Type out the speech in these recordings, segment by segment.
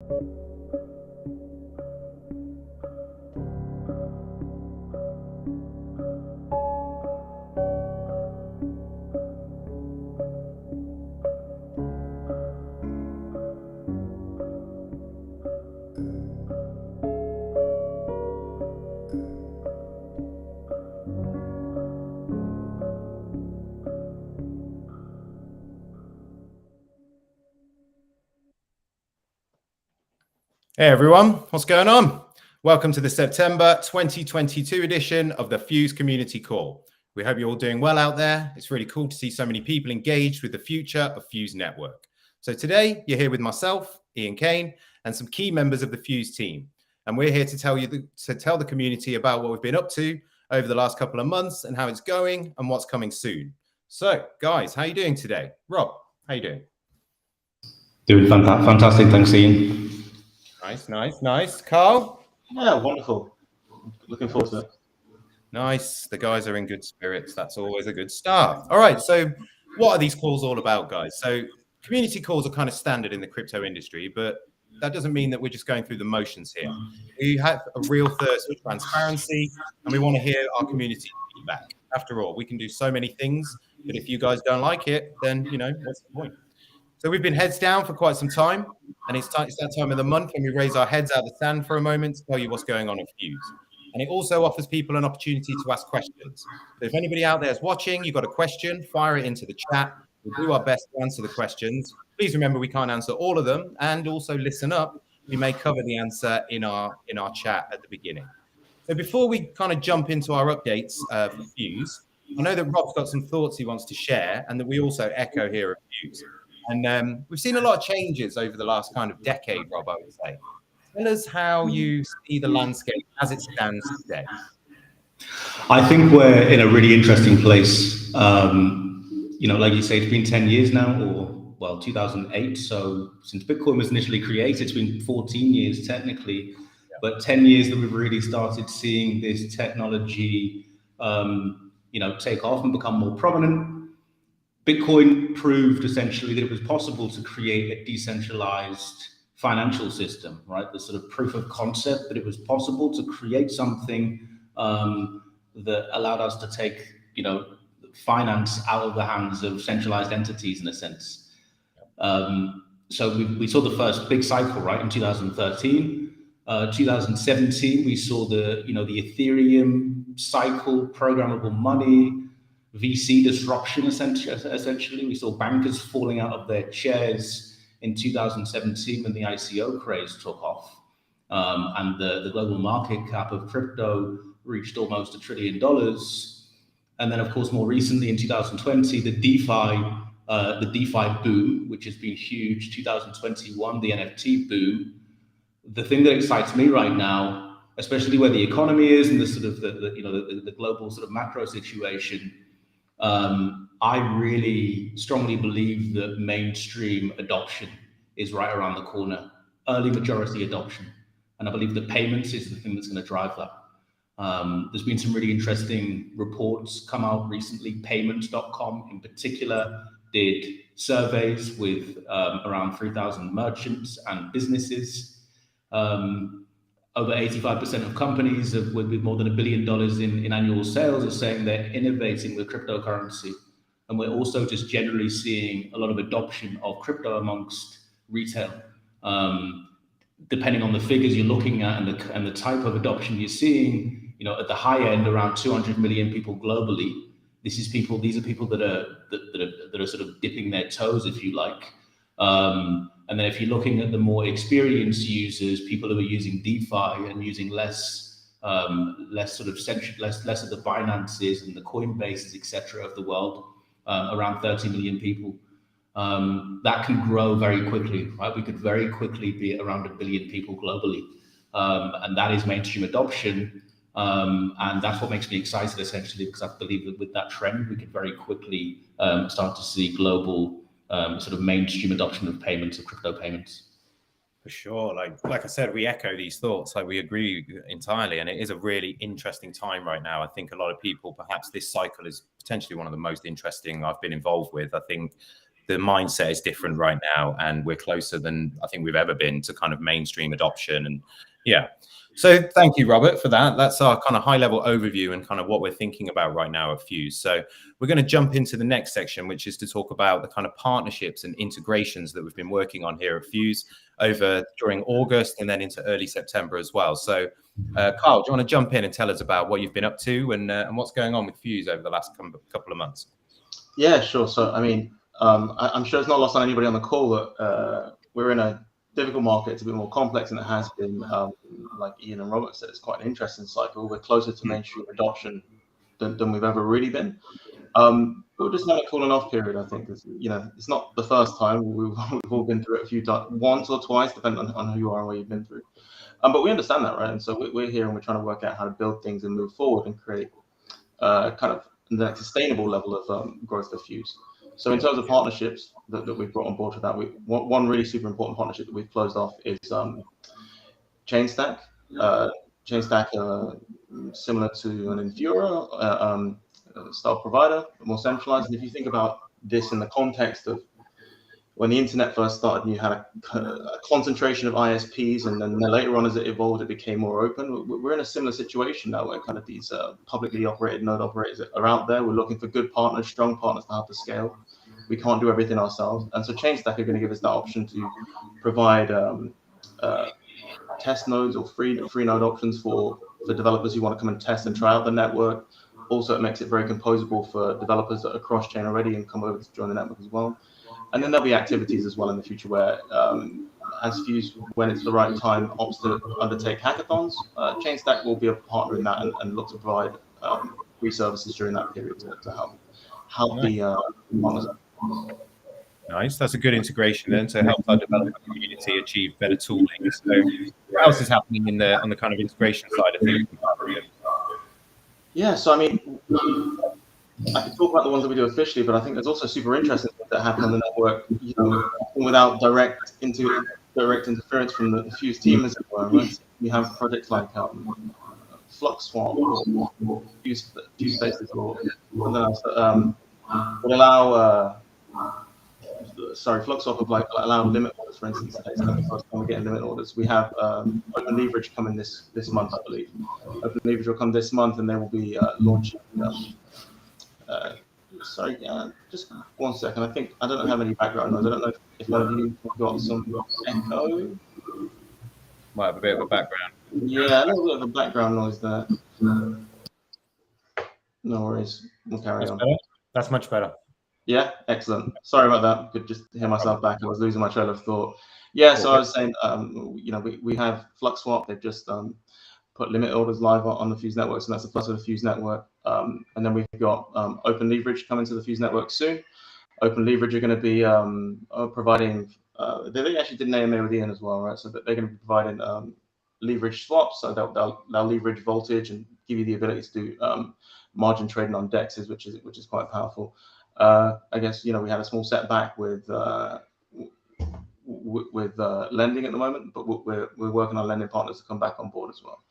Hey everyone, what's going on? Welcome to the September 2022 edition of the Fuse Community Call. We hope you're all doing well out there. It's really cool to see so many people engaged with the future of Fuse Network. So today you're here with myself, Ian Kane, and some key members of the Fuse team. And we're here to tell the community about what we've been up to over the last couple of months and how it's going and what's coming soon. So guys, how are you doing today? Rob, how are you doing? Doing fantastic, thanks Ian. Nice. Carl? Yeah, wonderful. Looking forward to it. Nice. The guys are in good spirits. That's always a good start. All right. So what are these calls all about, guys? So community calls are kind of standard in the crypto industry, but that doesn't mean that we're just going through the motions here. We have a real thirst for transparency, and we want to hear our community feedback. After all, we can do so many things, but if you guys don't like it, then, what's the point? So we've been heads down for quite some time, and it's that time of the month when we raise our heads out of the sand for a moment to tell you what's going on at Fuse. And it also offers people an opportunity to ask questions. So if anybody out there is watching, you've got a question, fire it into the chat. We'll do our best to answer the questions. Please remember we can't answer all of them, and also listen up. We may cover the answer in our chat at the beginning. So before we kind of jump into our updates for Fuse, I know that Rob's got some thoughts he wants to share, and that we also echo here at Fuse. And we've seen a lot of changes over the last kind of decade, Rob, I would say. Tell us how you see the landscape as it stands today. I think we're in a really interesting place. Like you say, it's been 10 years now, 2008. So since Bitcoin was initially created, it's been 14 years technically, but 10 years that we've really started seeing this technology, take off and become more prominent. Bitcoin proved essentially that it was possible to create a decentralized financial system, right? The sort of proof of concept that it was possible to create something that allowed us to take, finance out of the hands of centralized entities in a sense. So we saw the first big cycle, right, in 2013. 2017, we saw the Ethereum cycle, programmable money, VC disruption, essentially. We saw bankers falling out of their chairs in 2017 when the ICO craze took off. And the global market cap of crypto reached almost $1 trillion. And then, of course, more recently in 2020, the DeFi boom, which has been huge. 2021, the NFT boom. The thing that excites me right now, especially where the economy is and the sort of the global sort of macro situation, I really strongly believe that mainstream adoption is right around the corner, early majority adoption. And I believe that payments is the thing that's going to drive that. There's been some really interesting reports come out recently. Payments.com in particular did surveys with around 3,000 merchants and businesses. Over 85% of companies with more than $1 billion in annual sales are saying they're innovating with cryptocurrency. And we're also just generally seeing a lot of adoption of crypto amongst retail. Depending on the figures you're looking at and the type of adoption you're seeing, at the high end, around 200 million people globally. These are people that are sort of dipping their toes, if you like. And then if you're looking at the more experienced users, people who are using DeFi and using less of the Binances and the Coinbases, etc. of the world, around 30 million people. That can grow very quickly, right? We could very quickly be around 1 billion people globally. And that is mainstream adoption. And that's what makes me excited, essentially, because I believe that with that trend, we could very quickly start to see global sort of mainstream adoption of payments, of crypto payments. For sure. Like I said, we echo these thoughts. We agree entirely. And it is a really interesting time right now. I think a lot of people, perhaps this cycle is potentially one of the most interesting I've been involved with. I think the mindset is different right now, and we're closer than I think we've ever been to kind of mainstream adoption. And yeah. So thank you, Robert, for that. That's our kind of high-level overview and kind of what we're thinking about right now at Fuse. So we're going to jump into the next section, which is to talk about the kind of partnerships and integrations that we've been working on here at Fuse during August and then into early September as well. So Carl, do you want to jump in and tell us about what you've been up to and what's going on with Fuse over the last couple of months? Yeah, sure. So, I mean, I'm sure it's not lost on anybody on the call that we're in a difficult market. It's a bit more complex than it has been. Like Ian and Robert said, it's quite an interesting cycle. We're closer to mainstream adoption than we've ever really been. We're just on a cooling off period, I think. It's not the first time. We've all been through it a few times, once or twice, depending on who you are and where you've been through. But we understand that, right? And so we're here and we're trying to work out how to build things and move forward and create kind of the next sustainable level of growth for Fuse. So in terms of partnerships that we've brought on board for that, one really super important partnership that we've closed off is Chainstack. Chainstack, similar to an Infura style provider, more centralized. And if you think about this in the context of when the internet first started, and you had a concentration of ISPs, and then later on as it evolved, it became more open. We're in a similar situation now where kind of these publicly operated node operators are out there. We're looking for good partners, strong partners to help us scale. We can't do everything ourselves. And so Chainstack are going to give us that option to provide test nodes or free node options for developers who want to come and test and try out the network. Also, it makes it very composable for developers that are cross-chain already and come over to join the network as well. And then there'll be activities as well in the future where, as Fuse, when it's the right time, opts to undertake hackathons. Chainstack will be a partner in that and look to provide free services during that period to help the partners. Nice. That's a good integration then to help our developer community achieve better tooling. So what else is happening on the kind of integration side of things? Yeah, so I mean, I can talk about the ones that we do officially, but I think there's also super interesting things that happen on the network, without direct interference from the Fuse team, as it were. Right? We have projects like Flux Swap or Fuse Spaces or something else that would allow. Flux Swap would allow limit orders, for instance. It's not the first time we're getting limit orders. We have Open Leverage coming this month, I believe. Open Leverage will come this month, and they will be launching. Just 1 second. I don't have any background noise. I don't know if one of you have got some echo. Might have a bit of a background. Yeah, a little bit of a background noise there. No worries. We'll carry on. Better? That's much better. Yeah, excellent. Sorry about that. Could just hear myself back. I was losing my trail of thought. Yeah, so I was saying, we have Flux Swap. They've just put limit orders live on the Fuse network, so that's the first of the Fuse network. And then we've got Open Leverage coming to the Fuse network soon. Open Leverage are going to be providing. They actually did an AMA with Ian as well, right? So that they're going to be providing leverage swaps. So they'll leverage voltage and give you the ability to do margin trading on DEXs, which is quite powerful. I guess we had a small setback with lending at the moment, but we're working on lending partners to come back on board as well.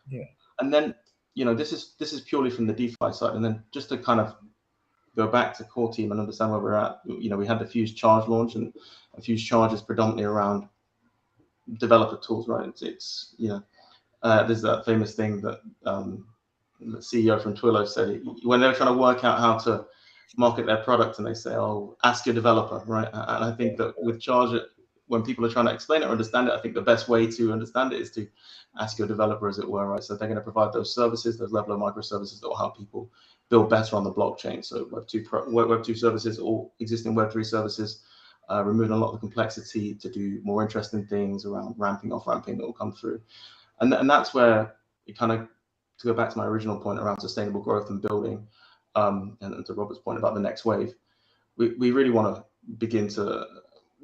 Yeah. And then this is purely from the DeFi side, and then just to kind of go back to core team and understand where we're at. We had the Fuse Charge launch, and Fuse Charge is predominantly around developer tools, right? It's there's that famous thing that the CEO from Twilio said when they were trying to work out how to market their product, and they say, "Oh, ask your developer," right? And I think that with Charge, when people are trying to explain it or understand it, I think the best way to understand it is to ask your developer, as it were, right? So they're going to provide those services, those level of microservices that will help people build better on the blockchain. So Web 2 services, or existing Web 3 services, removing a lot of the complexity to do more interesting things around ramping, off-ramping that will come through. And that's where it kind of, to go back to my original point around sustainable growth and building, and to Robert's point about the next wave, we really want to begin to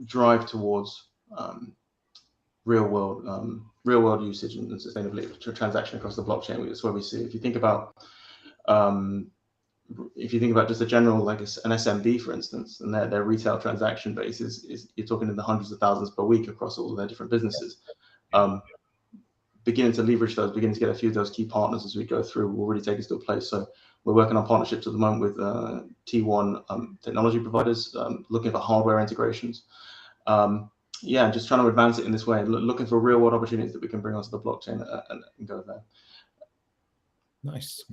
drive towards real world usage and sustainability transaction across the blockchain. That's where we see. If you think about just a general, like an SMB, for instance, and their retail transaction base is you're talking in the hundreds of thousands per week across all of their different businesses. Beginning to leverage those, beginning to get a few of those key partners as we go through will really take us to a place. So we're working on partnerships at the moment with T1 technology providers, looking for hardware integrations. Yeah, just trying to advance it in this way, looking for real world opportunities that we can bring onto the blockchain and go there. Nice.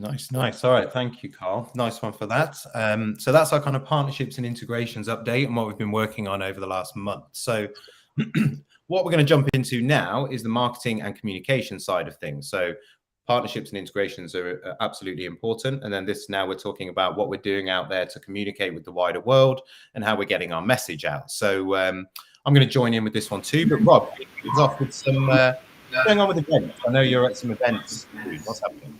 All right, thank you, Carl. Nice one for that. So that's our kind of partnerships and integrations update and what we've been working on over the last month. So what we're going to jump into now is the marketing and communication side of things. So partnerships and integrations are absolutely important. And then now we're talking about what we're doing out there to communicate with the wider world and how we're getting our message out. So I'm going to join in with this one too. But Rob, kick off with some going on with events. I know you're at some events. What's happening?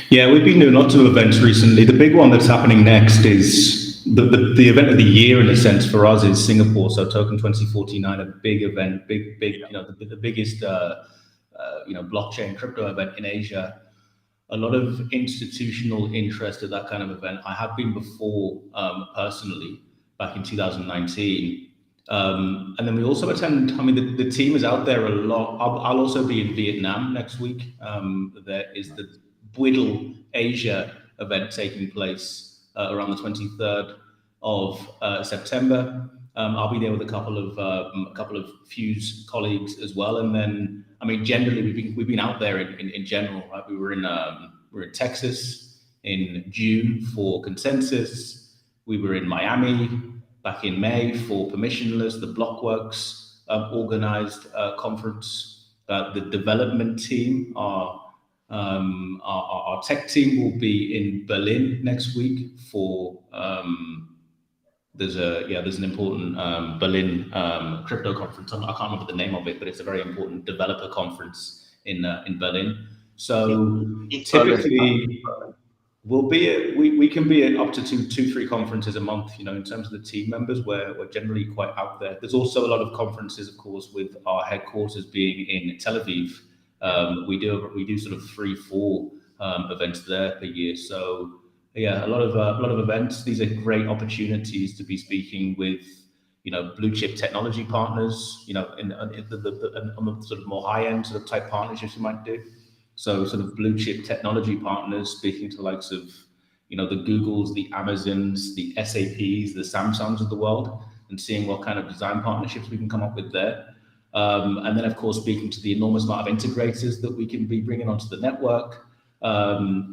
Yeah, we've been doing lots of events recently. The big one that's happening next is the event of the year, in a sense, for us is Singapore. So Token 2049, a big event, big, the biggest, blockchain crypto event in Asia. A lot of institutional interest at that kind of event. I have been before personally back in 2019. And then we also attend, I mean, the team is out there a lot. I'll also be in Vietnam next week. There is the Bwiddle Asia event taking place around the 23rd of September. I'll be there with a couple of Fuse colleagues as well. And then, I mean, generally we've been out there in general, right? We were in Texas in June for Consensus. We were in Miami back in May for Permissionless, the Blockworks organized conference. The development team, our tech team will be in Berlin next week for there's an important Berlin crypto conference. I can't remember the name of it, but it's a very important developer conference in Berlin. So typically we can be at up to two, 3 conferences a month, in terms of the team members. We're generally quite out there. There's also a lot of conferences, of course, with our headquarters being in Tel Aviv. We do sort of 3-4 events there per year. So yeah, a lot of events. These are great opportunities to be speaking with, blue chip technology partners, on the sort of more high end sort of type partnerships you might do. So sort of blue chip technology partners, speaking to the likes of, the Googles, the Amazons, the SAPs, the Samsungs of the world, and seeing what kind of design partnerships we can come up with there. And then, of course, speaking to the enormous amount of integrators that we can be bringing onto the network.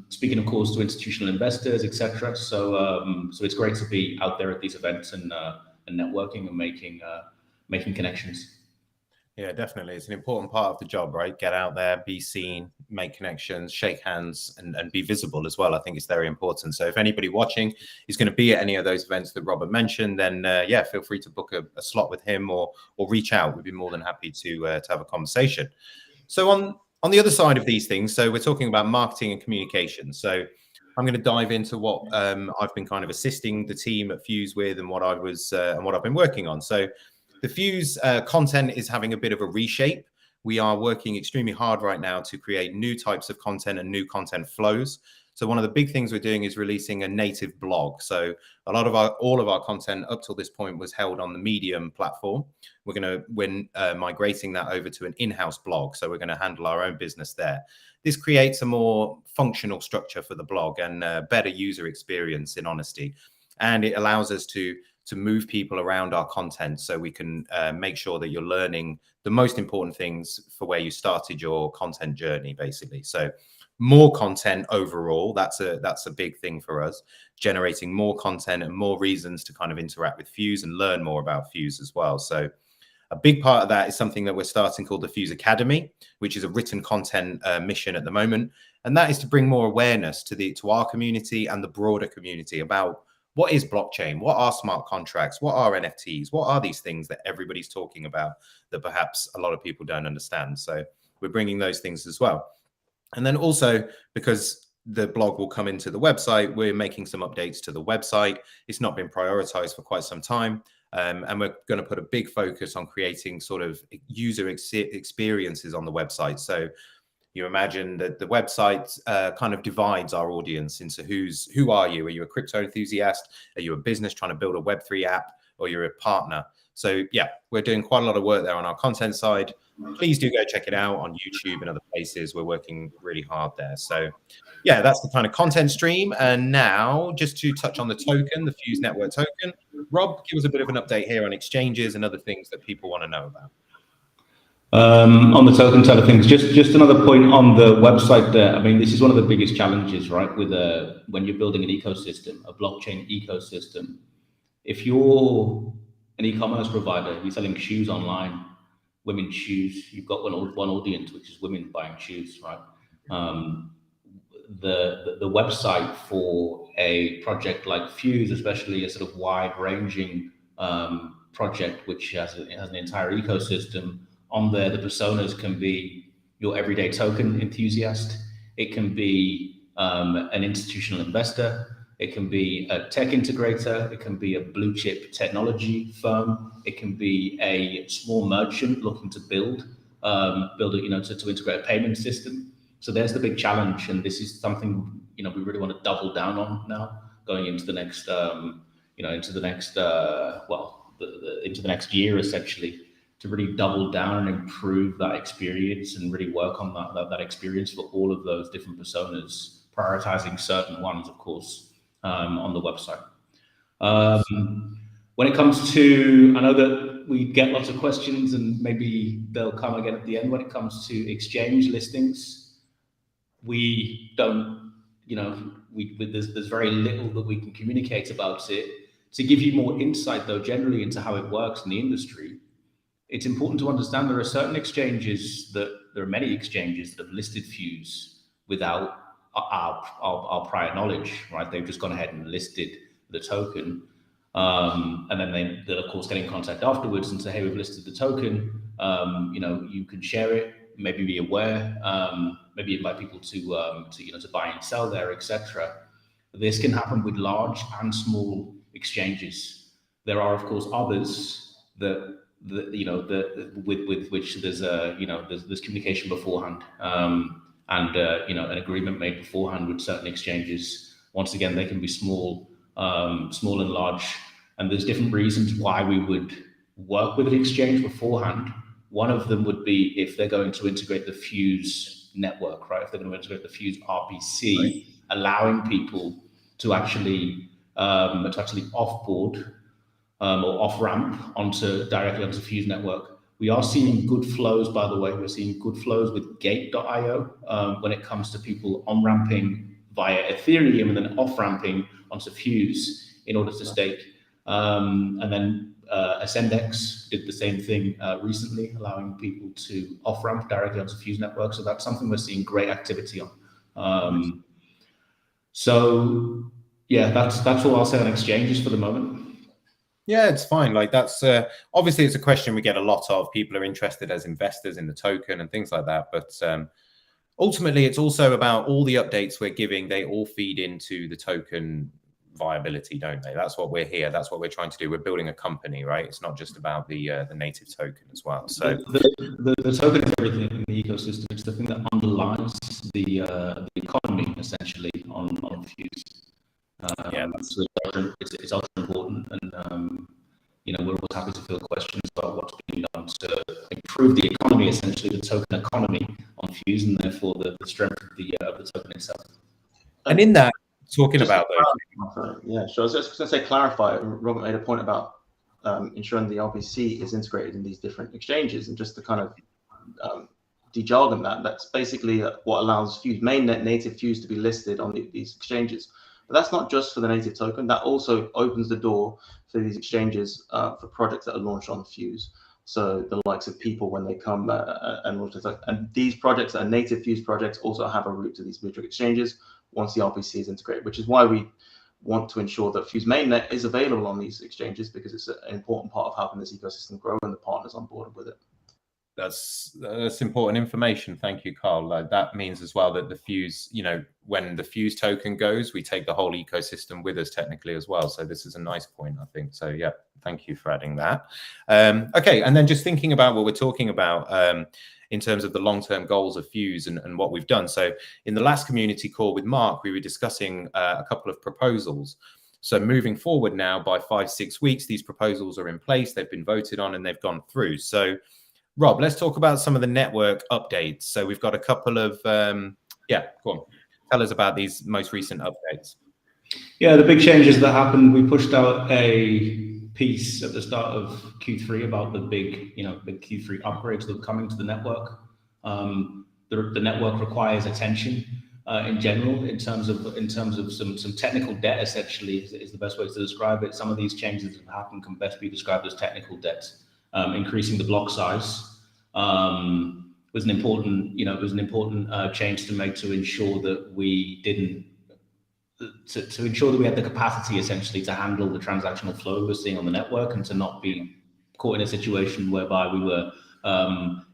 Speaking, of course, to institutional investors, etc. So it's great to be out there at these events and networking and making connections. Yeah, definitely. It's an important part of the job, right? Get out there, be seen, make connections, shake hands, and be visible as well. I think it's very important. So if anybody watching is going to be at any of those events that Robert mentioned, then feel free to book a slot with him or reach out. We'd be more than happy to have a conversation. So on the other side of these things, so we're talking about marketing and communication. So I'm going to dive into what I've been kind of assisting the team at Fuse with and what I've been working on. So the Fuse content is having a bit of a reshape. We are working extremely hard right now to create new types of content and new content flows. So one of the big things we're doing is releasing a native blog. So all of our content up till this point was held on the Medium platform. We're migrating that over to an in-house blog. So we're going to handle our own business there. This creates a more functional structure for the blog and a better user experience, in honesty. And it allows us to move people around our content so we can make sure that you're learning the most important things for where you started your content journey, basically. So more content overall, that's a big thing for us, generating more content and more reasons to kind of interact with Fuse and learn more about Fuse as well. So a big part of that is something that we're starting called the Fuse Academy, which is a written content mission at the moment. And that is to bring more awareness to our community and the broader community about what is blockchain? What are smart contracts? What are NFTs? What are these things that everybody's talking about that perhaps a lot of people don't understand? So we're bringing those things as well. And then also, because the blog will come into the website, we're making some updates to the website. It's not been prioritized for quite some time. And we're going to put a big focus on creating sort of user experiences on the website. So you imagine that the website kind of divides our audience into who are you? Are you a crypto enthusiast? Are you a business trying to build a Web3 app? Or you're a partner? So yeah, we're doing quite a lot of work there on our content side. please do go check it out on YouTube and other places. We're working really hard there. So yeah, that's the kind of content stream. And now just to touch on the token, the Fuse Network token, Rob, give us a bit of an update here on exchanges and other things that people want to know about. On the token side of things, just another point on the website there. I mean, this is one of the biggest challenges, right? With when you're building an ecosystem, a blockchain ecosystem. If you're an e-commerce provider, you're selling shoes online, women's shoes, you've got one audience, which is women buying shoes, right? The website for a project like Fuse, especially a sort of wide-ranging project which has an entire ecosystem. On there, the personas can be your everyday token enthusiast. It can be an institutional investor. It can be a tech integrator. It can be a blue chip technology firm. It can be a small merchant looking to build it, to integrate a payment system. So there's the big challenge, and this is something we really want to double down on now, going into the next into the next year essentially, to really double down and improve that experience and really work on that experience for all of those different personas, prioritizing certain ones, of course, on the website. When it comes to, I know that we get lots of questions and maybe they'll come again at the end. When it comes to exchange listings, we don't, there's very little that we can communicate about it. To give you more insight though, generally into how it works in the industry, it's important to understand there are many exchanges that have listed Fuse without our prior knowledge, right? They've just gone ahead and listed the token. And then they'll of course get in contact afterwards and say, hey, we've listed the token, you can share it, maybe be aware, maybe invite people to buy and sell there, etc. This can happen with large and small exchanges. There are of course others with which there's communication beforehand, and an agreement made beforehand with certain exchanges. Once again, they can be small and large, and there's different reasons why we would work with an exchange beforehand. One of them would be if they're going to integrate the Fuse network, right? If they're going to integrate the Fuse RPC, right, allowing people to actually offboard or off-ramp directly onto Fuse network. We are seeing good flows, by the way. We're seeing good flows with Gate.io when it comes to people on-ramping via Ethereum and then off-ramping onto Fuse in order to stake. And then Ascendex did the same thing recently, allowing people to off-ramp directly onto Fuse network. So that's something we're seeing great activity on. So yeah, that's all I'll say on exchanges for the moment. Yeah, it's fine. Like that's obviously it's a question we get a lot of. People are interested as investors in the token and things like that. But ultimately, it's also about all the updates we're giving. They all feed into the token viability, don't they? That's what we're here. That's what we're trying to do. We're building a company, right? It's not just about the native token as well. So the token is everything in the ecosystem. It's the thing that underlies the economy essentially on Fuse. Yeah, it's ultra important, and we're always happy to field questions about what's being done to improve the economy, essentially the token economy on Fuse, and therefore the strength of the token itself. And in that, talking about those, yeah, so I was just going to say, clarify. Robert made a point about ensuring the RPC is integrated in these different exchanges, and just to kind of de-jargon that's basically what allows Fuse mainnet native Fuse to be listed on these exchanges. But that's not just for the native token. That also opens the door for these exchanges for projects that are launched on Fuse. So the likes of people when they come and launch the token. And these projects that are native Fuse projects also have a route to these mutual exchanges once the RPC is integrated, which is why we want to ensure that Fuse mainnet is available on these exchanges, because it's an important part of helping this ecosystem grow and the partners on board with it. That's important information. Thank you, Carl. That means as well that the Fuse, when the Fuse token goes, we take the whole ecosystem with us technically as well. So this is a nice point, I think. So yeah, thank you for adding that. Okay, and then just thinking about what we're talking about in terms of the long-term goals of Fuse and what we've done. So in the last community call with Mark, we were discussing a couple of proposals. So moving forward now, by 5-6 weeks, these proposals are in place. They've been voted on and they've gone through. So Rob, let's talk about some of the network updates. So we've got a couple of, go on. Tell us about these most recent updates. Yeah, the big changes that happened, we pushed out a piece at the start of Q3 about the big Q3 upgrades that are coming to the network. The network requires attention in general, in terms of some technical debt. Essentially, is the best way to describe it. Some of these changes that have happened can best be described as technical debt. Increasing the block size was an important, change to make to ensure that we didn't. To ensure that we had the capacity essentially to handle the transactional flow we're seeing on the network, and to not be caught in a situation whereby we were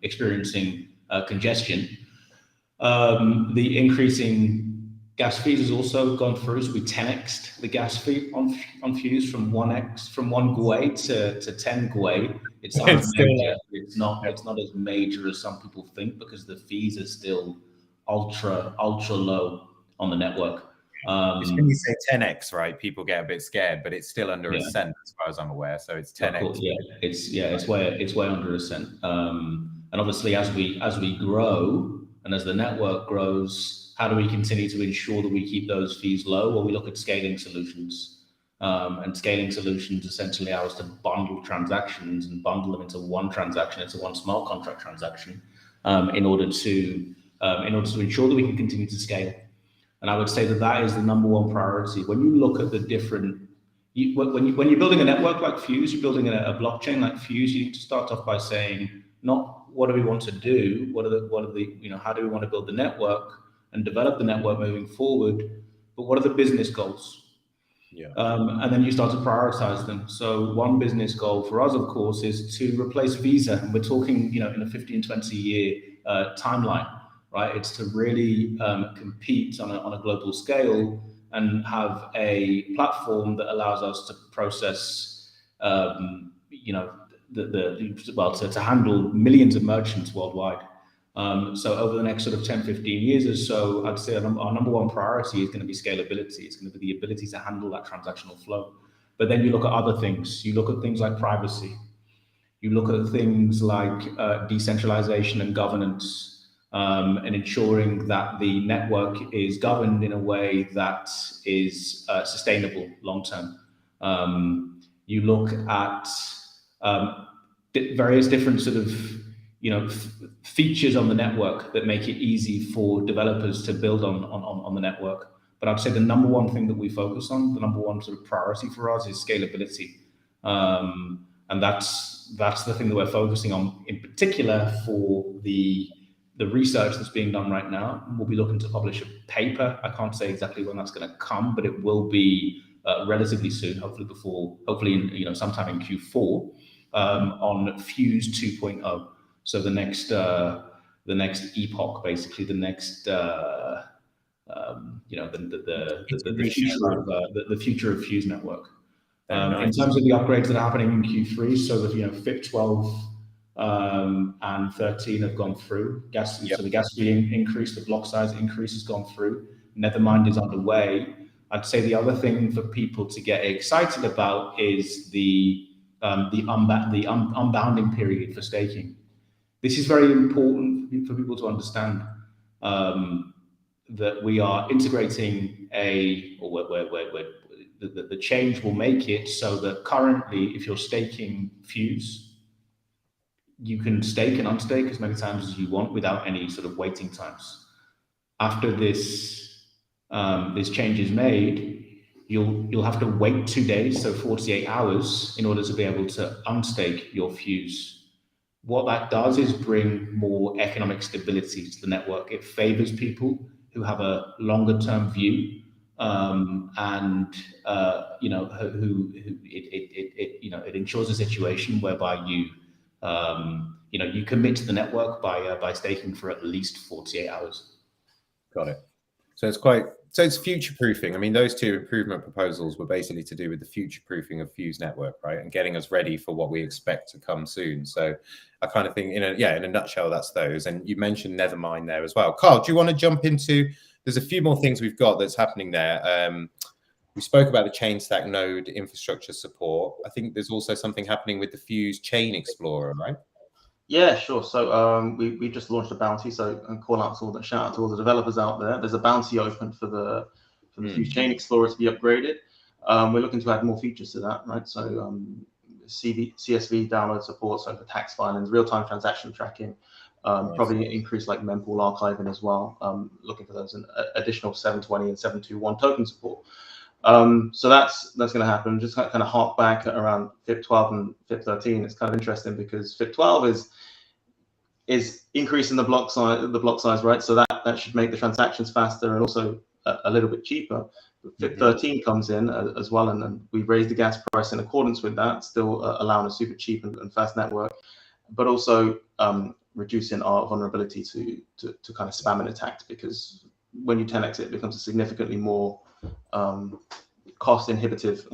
experiencing congestion. The increasing gas fees has also gone through, so we 10x'd the gas fee on Fuse from 1 gwei to 10 gwei. It's major. It's not as major as some people think, because the fees are still ultra low on the network. It's when you say 10x, right? People get a bit scared, but it's still under a cent, as far as I'm aware. So it's 10x. It's way under a cent. And obviously, as we grow and as the network grows, how do we continue to ensure that we keep those fees low? Well, we look at scaling solutions, and scaling solutions essentially allow us to bundle transactions and bundle them into one transaction, into one smart contract transaction, in order to ensure that we can continue to scale. And I would say that is the number one priority. When you look at the different, when you're building a network like Fuse, you're building a blockchain like Fuse, you need to start off by saying, not what do we want to do, how do we want to build the network and develop the network moving forward, but what are the business goals? Yeah. And then you start to prioritize them. So one business goal for us, of course, is to replace Visa. And we're talking, in a 15, 20 year timeline. Right, it's to really compete on a global scale and have a platform that allows us to process, to handle millions of merchants worldwide. So over the next sort of 10, 15 years or so, I'd say our number one priority is going to be scalability. It's going to be the ability to handle that transactional flow. But then you look at other things. You look at things like privacy. You look at things like decentralization and governance. And ensuring that the network is governed in a way that is sustainable long term. You look at various different sort of features on the network that make it easy for developers to build on the network. But I'd say the number one thing that we focus on, the number one sort of priority for us, is scalability, and that's the thing that we're focusing on in particular for the research that's being done right now. We'll be looking to publish a paper. I can't say exactly when that's going to come, but it will be relatively soon, hopefully in sometime in Q4, on Fuse 2.0. So the next epoch, basically the next the future of Fuse network. In terms of the upgrades that are happening in Q3, so that FIP 12 and 13 have gone through. So the gas fee increase, the block size increase has gone through. Nethermind is underway. I'd say the other thing for people to get excited about is the unbounding period for staking. This is very important for people to understand, that we are integrating the change will make it so that currently, if you're staking Fuse, you can stake and unstake as many times as you want without any sort of waiting times. After this change is made, you'll have to wait 2 days, so 48 hours, in order to be able to unstake your Fuse. What that does is bring more economic stability to the network. It favors people who have a longer term view, it ensures a situation whereby you commit to the network by staking for at least 48 hours. Got it. So it's future proofing. I mean, those two improvement proposals were basically to do with the future proofing of Fuse network, right, and getting us ready for what we expect to come soon. So I kind of think, in a nutshell, that's those. And you mentioned Nethermind there as well. Carl, do you want to jump into? There's a few more things we've got that's happening there. We spoke about the chain stack node infrastructure support. I think there's also something happening with the Fuse Chain Explorer, right? Yeah, sure. So we just launched a bounty. So and shout out to all the developers out there. There's a bounty open for the Fuse Chain Explorer to be upgraded. We're looking to add more features to that, right? So CSV download support, so for tax filings, real-time transaction tracking, probably increase like mempool archiving as well. Looking for those, and additional 720 and 721 token support. So that's going to happen. Just kind of hark back around FIP 12 and FIP 13. It's kind of interesting because FIP 12 is increasing the block size, right? So that should make the transactions faster and also a little bit cheaper. But FIP 13 comes in as well, and then we raised the gas price in accordance with that, still allowing a super cheap and fast network, but also reducing our vulnerability to kind of spam and attack, because when you 10x it becomes a significantly more cost inhibitive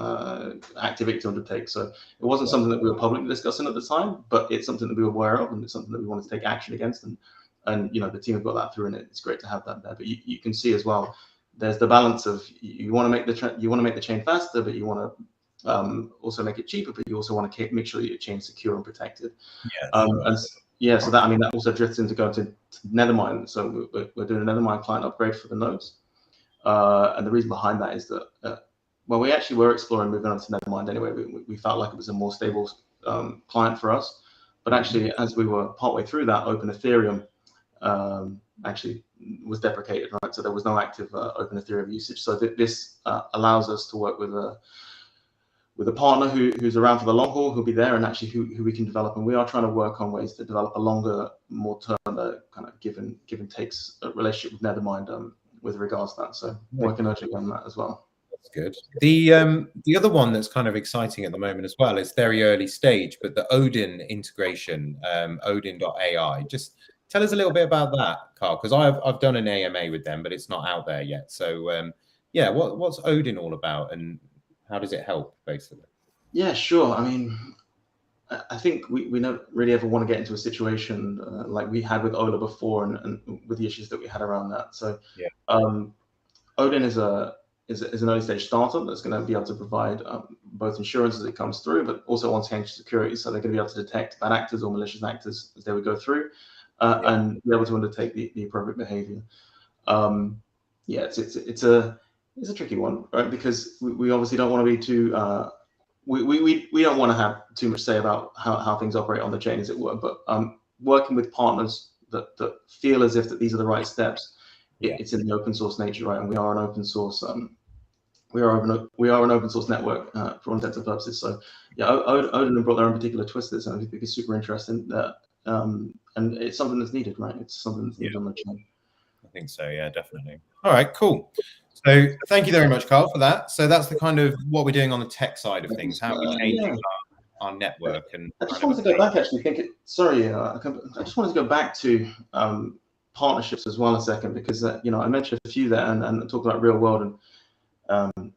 activity to undertake. So it wasn't something that we were publicly discussing at the time, but it's something that we were aware of, and it's something that we wanted to take action against. And the team have got that through, and it's great to have that there. But you can see as well, there's the balance of you want to make the chain faster, but you want to also make it cheaper, but you also want to make sure that your chain's secure and protected. So that also drifts into going to Nethermine. So we're doing a Nethermine client upgrade for the nodes. And the reason behind that is that, we actually were exploring moving on to Nethermind anyway. We felt like it was a more stable client for us. But actually, as we were partway through that, Open Ethereum actually was deprecated, right? So there was no active Open Ethereum usage. So this allows us to work with a partner who's around for the long haul, who'll be there, and actually who we can develop. And we are trying to work on ways to develop a longer, more term kind of give and takes relationship with Nethermind with regards to that. So working urgently on that as well. That's good. The other one that's kind of exciting at the moment as well is very early stage, but the Odin integration, Odin.ai. Just tell us a little bit about that, Carl, because I've done an AMA with them, but it's not out there yet. So what's Odin all about, and how does it help, basically? Yeah, sure. I mean, I think we don't really ever want to get into a situation like we had with Ola before, and with the issues that we had around that. So Odin is an early stage startup that's going to be able to provide both insurance as it comes through, but also on-chain security. So they're going to be able to detect bad actors or malicious actors as they would go through, and be able to undertake the appropriate behavior. It's a tricky one, right? Because we obviously don't want to be too we don't want to have too much say about how things operate on the chain, as it were. But working with partners that feel as if that these are the right steps. It's in the open source nature, right? And we are an open source. We are an open source network for all intents and purposes. So Odin brought their own particular twist to this, and I think it's super interesting. And it's something that's needed, right? It's something that's needed on the chain. I think so. Yeah, definitely. All right, cool. So thank you very much, Carl, for that. So that's the kind of what we're doing on the tech side of things, how we change our network. And I just wanted to go back. Actually, I just wanted to go back to partnerships as well a second, because I mentioned a few there and talked about real world and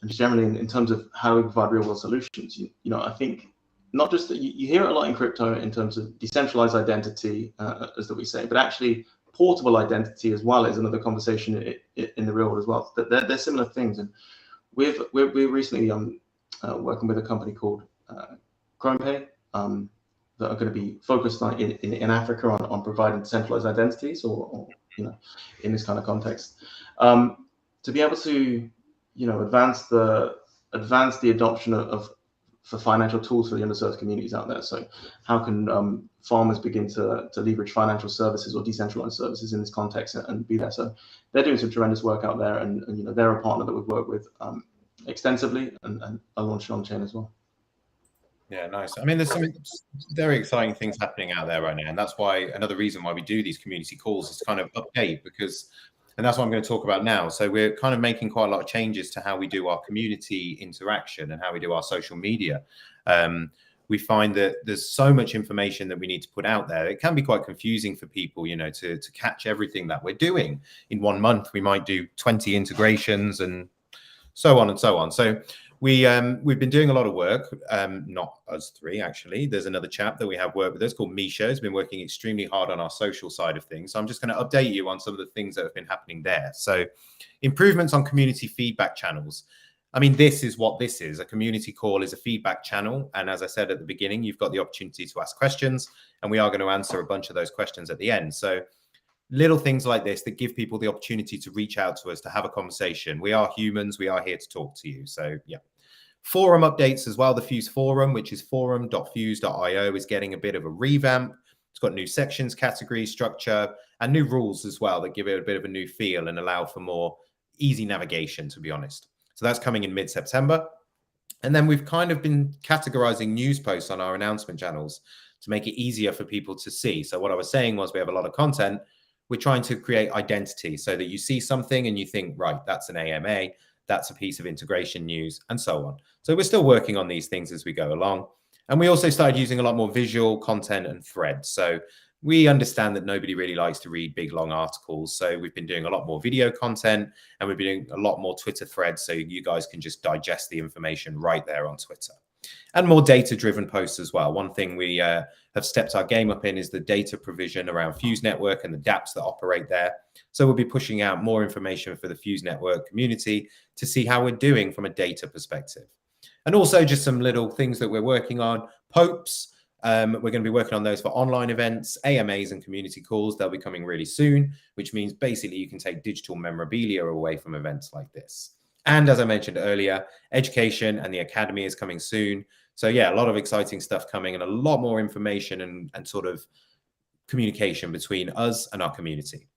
just generally in terms of how we provide real world solutions. I think not just that you hear it a lot in crypto in terms of decentralized identity, as that we say, but actually portable identity as well is another conversation in the real world as well. They're similar things, and we're recently working with a company called ChromePay. That are going to be focused on in Africa on providing decentralized identities, or in this kind of context, to be able to advance the adoption for financial tools for the underserved communities out there. So how can farmers begin to leverage financial services or decentralized services in this context and be there? So they're doing some tremendous work out there, and they're a partner that we've worked with extensively and are launched on chain as well. Yeah, nice. I mean, there's some very exciting things happening out there right now, and that's why another reason why we do these community calls is to kind of update, and that's what I'm going to talk about now. So we're kind of making quite a lot of changes to how we do our community interaction and how we do our social media. We find that there's so much information that we need to put out there. It can be quite confusing for people, to catch everything that we're doing. In 1 month, we might do 20 integrations and so on and so on. So we've been doing a lot of work, not us three, actually. There's another chap that we have worked with us called Misha. He's been working extremely hard on our social side of things. So I'm just going to update you on some of the things that have been happening there. So improvements on community feedback channels. I mean, this is what this is. A community call is a feedback channel. And as I said at the beginning, you've got the opportunity to ask questions, and we are going to answer a bunch of those questions at the end. So little things like this that give people the opportunity to reach out to us, to have a conversation. We are humans. We are here to talk to you. So yeah. Forum updates as well. The Fuse forum, which is forum.fuse.io, is getting a bit of a revamp. It's got new sections, categories, structure, and new rules as well that give it a bit of a new feel and allow for more easy navigation, to be honest. So that's coming in mid-September. And then we've kind of been categorizing news posts on our announcement channels to make it easier for people to see. So what I was saying was we have a lot of content. We're trying to create identity so that you see something and you think, right, that's an AMA, that's a piece of integration news, and so on. So we're still working on these things as we go along. And we also started using a lot more visual content and threads. So we understand that nobody really likes to read big, long articles. So we've been doing a lot more video content, and we've been doing a lot more Twitter threads so you guys can just digest the information right there on Twitter. And more data-driven posts as well. One thing we have stepped our game up in is the data provision around Fuse Network and the dApps that operate there. So we'll be pushing out more information for the Fuse Network community to see how we're doing from a data perspective. And also just some little things that we're working on. Popes, we're going to be working on those for online events, AMAs and community calls. They'll be coming really soon, which means basically you can take digital memorabilia away from events like this. And as I mentioned earlier, education and the academy is coming soon. So yeah, a lot of exciting stuff coming and a lot more information and sort of communication between us and our community.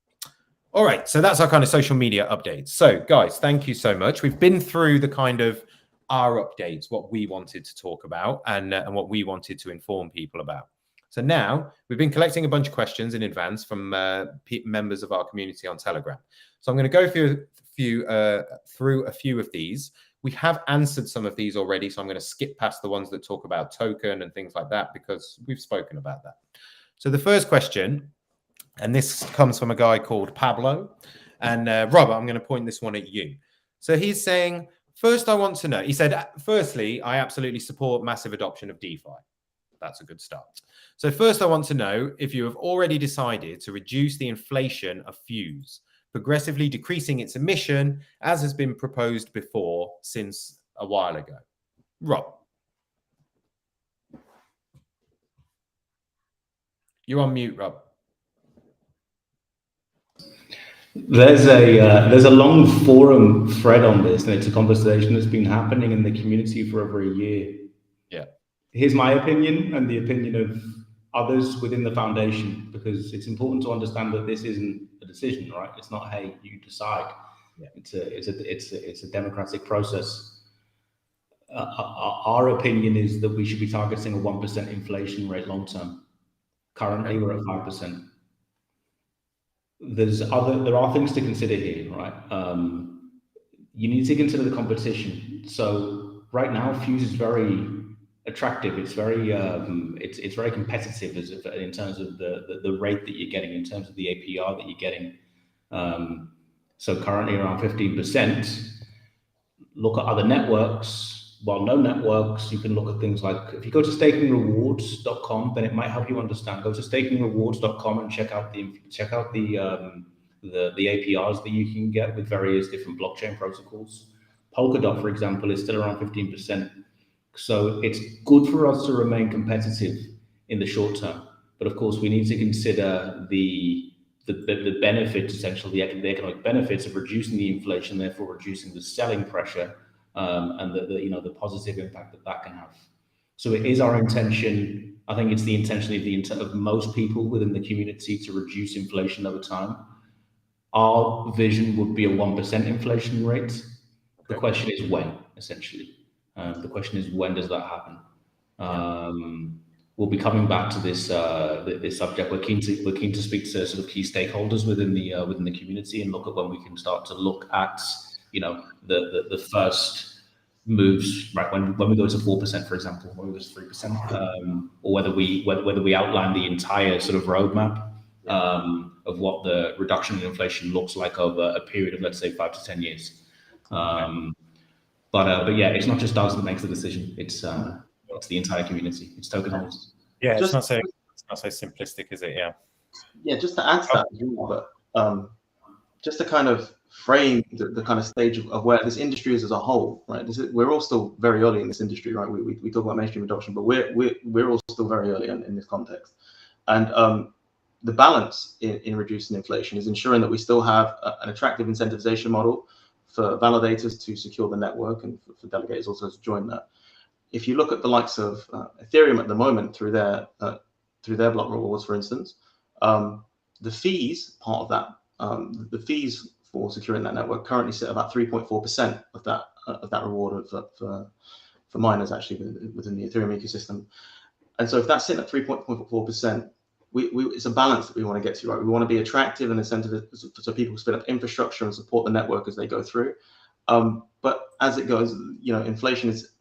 All right, so that's our kind of social media updates. So guys, thank you so much. We've been through the kind of our updates, what we wanted to talk about and what we wanted to inform people about. So now we've been collecting a bunch of questions in advance from members of our community on Telegram. So I'm going to go through a few of these. We have answered some of these already, so I'm going to skip past the ones that talk about token and things like that because we've spoken about that. So the first question, and this comes from a guy called Pablo, and Robert, I'm going to point this one at you. So he's saying, first, I want to know, he said, firstly, I absolutely support massive adoption of DeFi. That's a good start. So first, I want to know if you have already decided to reduce the inflation of Fuse, progressively decreasing its emission, as has been proposed before since a while ago. Rob. You're on mute, Rob. There's a long forum thread on this, and it's a conversation that's been happening in the community for over a year. Yeah. Here's my opinion and the opinion of others within the foundation, because it's important to understand that this isn't a decision, right? It's not, hey, you decide. Yeah. It's a democratic process. Our opinion is that we should be targeting a 1% inflation rate long term. Currently, we're at 5%. There are things to consider here, right? You need to consider the competition. So right now, Fuse is very attractive. It's very it's very competitive in terms of the rate that you're getting, in terms of the APR that you're getting. So currently around 15%. Look at other networks. Well-known networks, you can look at things like, if you go to stakingrewards.com, then it might help you understand. Go to stakingrewards.com and check out the APRs that you can get with various different blockchain protocols. Polkadot, for example, is still around 15%. So it's good for us to remain competitive in the short term. But of course, we need to consider the benefits, essentially the economic benefits of reducing the inflation, therefore reducing the selling pressure, and the positive impact that can have. So it is our intention. I think it's the intention of most people within the community to reduce inflation over time. Our vision would be a 1% inflation rate. The question is when, essentially. The question is, when does that happen? We'll be coming back to this subject. We're keen to speak to sort of key stakeholders within the community and look at when we can start to look at the first moves, right? When we go to 4%, for example, when we go to 3%, or whether we outline the entire sort of roadmap of what the reduction in inflation looks like over a period of, let's say, 5 to 10 years. But yeah, it's not just us that makes the decision. It's the entire community. It's token holders. Yeah, it's not so simplistic, is it? Yeah. Yeah, just to add to that, but just to kind of frame the kind of stage of where this industry is as a whole, right? We're all still very early in this industry, right? We talk about mainstream adoption, but we're all still very early in this context. And the balance in reducing inflation is ensuring that we still have an attractive incentivization model for validators to secure the network and for delegators also to join that. If you look at the likes of Ethereum at the moment through their block rewards, for instance, the fees part of that, the fees for securing that network currently sit about 3.4% of that reward for miners actually within the Ethereum ecosystem. And so if that's sitting at 3.4%, it's a balance that we want to get to, right? We want to be attractive and incentive so people spin up infrastructure and support the network as they go through. But as it goes, inflation is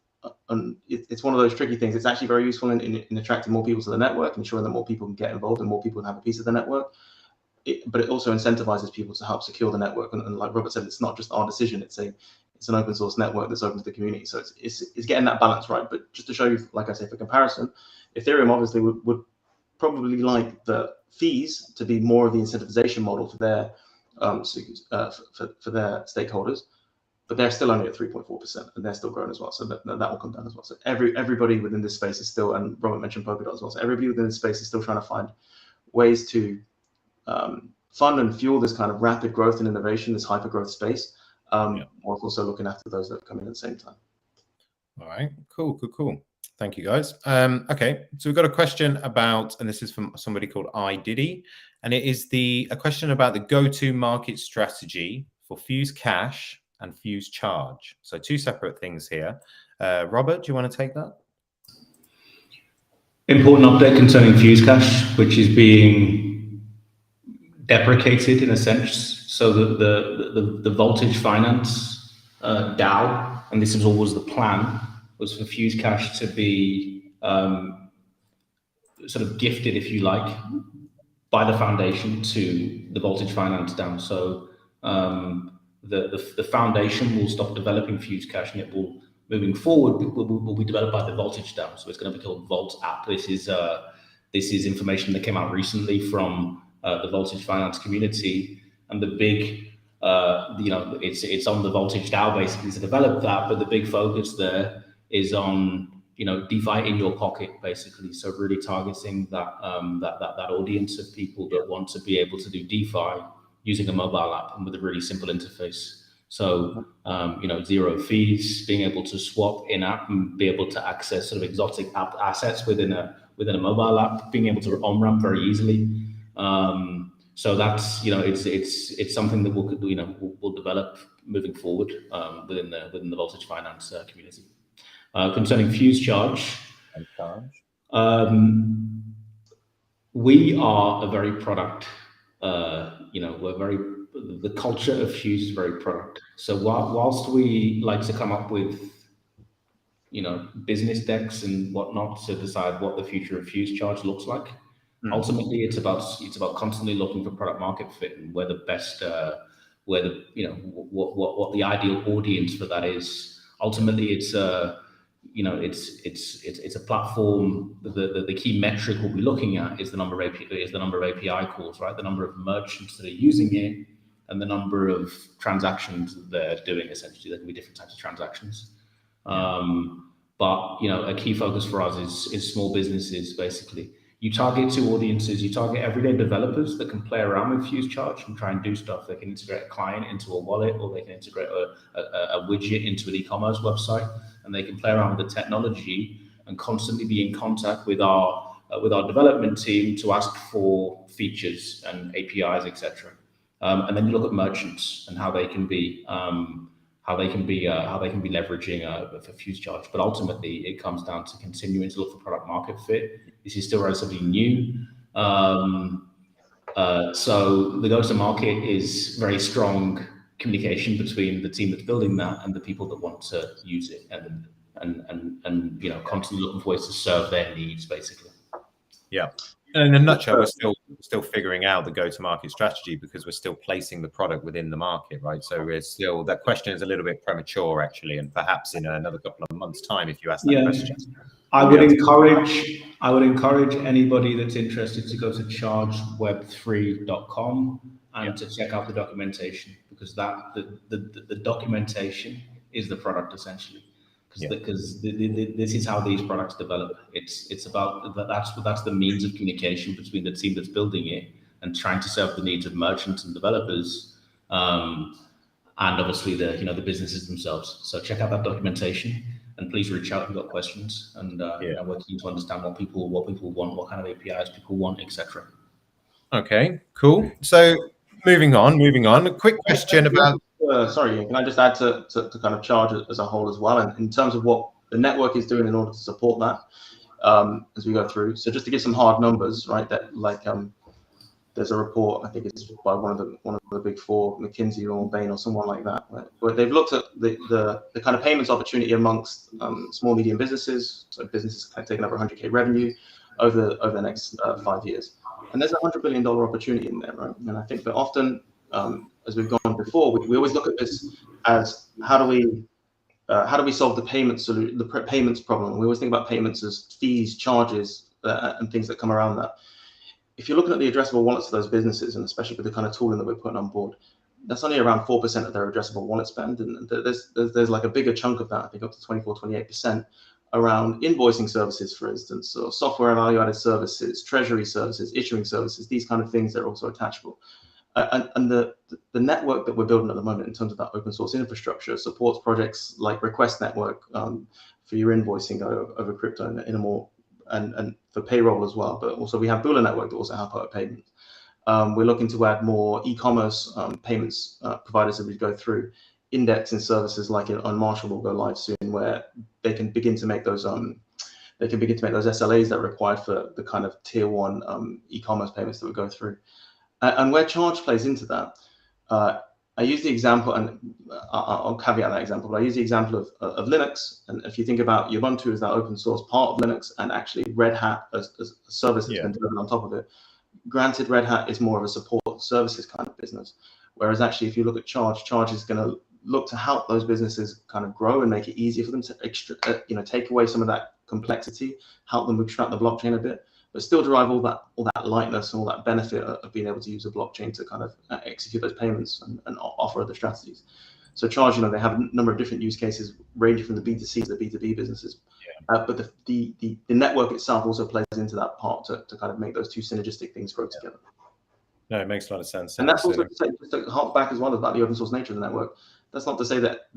it's one of those tricky things. It's actually very useful in attracting more people to the network, ensuring that more people can get involved and more people can have a piece of the network. But it also incentivizes people to help secure the network. And like Robert said, it's not just our decision. It's an open source network that's open to the community. So it's getting that balance right. But just to show you, like I say, for comparison, Ethereum obviously would probably like the fees to be more of the incentivization model for their for their stakeholders, but they're still only at 3.4%, and they're still growing as well. So that will come down as well. So everybody within this space is still, and Robert mentioned Polkadot as well. So everybody within this space is still trying to find ways to fund and fuel this kind of rapid growth and innovation, this hyper growth space, while also looking after those that come in at the same time. All right, cool. Thank you, guys. Okay, so we've got a question about, and this is from somebody called iDiddy, and it is a question about the go-to-market strategy for Fuse Cash and Fuse Charge. So two separate things here. Robert, do you want to take that? Important update concerning Fuse Cash, which is being deprecated in a sense. So the Voltage Finance DAO, and this was always the plan, was for Fuse Cash to be sort of gifted, if you like, by the foundation to the Voltage Finance DAO. So the foundation will stop developing Fuse Cash, and it will, moving forward, will be developed by the Voltage DAO. So it's going to be called Volt App. This is information that came out recently from the Voltage Finance community, and the big, it's on the Voltage DAO basically to develop that, but the big focus there is on DeFi in your pocket basically. So really targeting that audience of people that want to be able to do DeFi using a mobile app and with a really simple interface. So zero fees, being able to swap in app and be able to access sort of exotic app assets within a mobile app, being able to on-ramp very easily. So that's it's something that we'll develop moving forward within the Voltage Finance community. Concerning Fuse Charge, we are a very product. The culture of Fuse is very product. So whilst we like to come up with business decks and whatnot to decide what the future of Fuse Charge looks like, ultimately it's about constantly looking for product market fit and where the best what the ideal audience for that is. Ultimately it's it's a platform. The key metric we'll be looking at is the number of API calls, right? The number of merchants that are using it and the number of transactions that they're doing. Essentially, there can be different types of transactions. But a key focus for us is small businesses. Basically, you target two audiences. You target everyday developers that can play around with Fuse Charge and try and do stuff. They can integrate a client into a wallet, or they can integrate a widget into an e-commerce website, and they can play around with the technology and constantly be in contact with our development team to ask for features and APIs, etc. And then you look at merchants and how they can be leveraging for Fuse Charge. But ultimately, it comes down to continuing to look for product market fit. This is still relatively new. So the go-to-market is very strong communication between the team that's building that and the people that want to use it, and constantly looking for ways to serve their needs, basically. Yeah. And in a nutshell, we're still figuring out the go-to-market strategy because we're still placing the product within the market, right? So that question is a little bit premature, actually, and perhaps in another couple of months' time, if you ask that question. I would encourage anybody that's interested to go to chargeweb3.com and to check out the documentation, because the documentation is the product essentially. Because this is how these products develop. It's about that's the means of communication between the team that's building it and trying to serve the needs of merchants and developers, and obviously the businesses themselves. So check out that documentation, and please reach out if you've got questions. And we're keen to understand what people want, what kind of APIs people want, etc. Okay, cool. So moving on. A quick question about. Sorry, can I just add to kind of charge as a whole as well, and in terms of what the network is doing in order to support that as we go through. So just to give some hard numbers, right? That there's a report, I think it's by one of the big four, McKinsey or Bain or someone like that, where they've looked at the kind of payments opportunity amongst small medium businesses, so businesses kind of taking over 100K revenue over the next 5 years, and there's a $100 billion opportunity in there, right? And I think that often, as we've gone before, we always look at this as how do we solve the payments problem? We always think about payments as fees, charges, and things that come around that. If you're looking at the addressable wallets of those businesses, and especially with the kind of tooling that we're putting on board, that's only around 4% of their addressable wallet spend, and there's like a bigger chunk of that, I think up to 24-28%, around invoicing services, for instance, or software and value-added services, treasury services, issuing services, these kind of things that are also attachable. And the network that we're building at the moment in terms of that open source infrastructure supports projects like Request Network for your invoicing over crypto in a more, and for payroll as well. But also we have Bula Network that also help out with payments. We're looking to add more e-commerce payments providers as we go through. Indexing services like on Marshall will go live soon, where they can begin to make those SLAs that are required for the kind of tier one e-commerce payments that we go through. And where charge plays into that, I use the example, and I'll caveat that example, but I use the example of Linux. And if you think about Ubuntu as that open source part of Linux, and actually Red Hat as a service that's been delivered on top of it. Granted, Red Hat is more of a support services kind of business, whereas actually if you look at Charge is going to look to help those businesses kind of grow and make it easier for them to take away some of that complexity, help them bootstrap the blockchain a bit, but still derive all that lightness and all that benefit of being able to use a blockchain to kind of execute those payments and offer other strategies. So Charge, they have a number of different use cases ranging from the B2C to the B2B businesses. But the network itself also plays into that part to kind of make those two synergistic things grow together. No, it makes a lot of sense. And that's also to hark back as well about the open source nature of the network. That's not to say that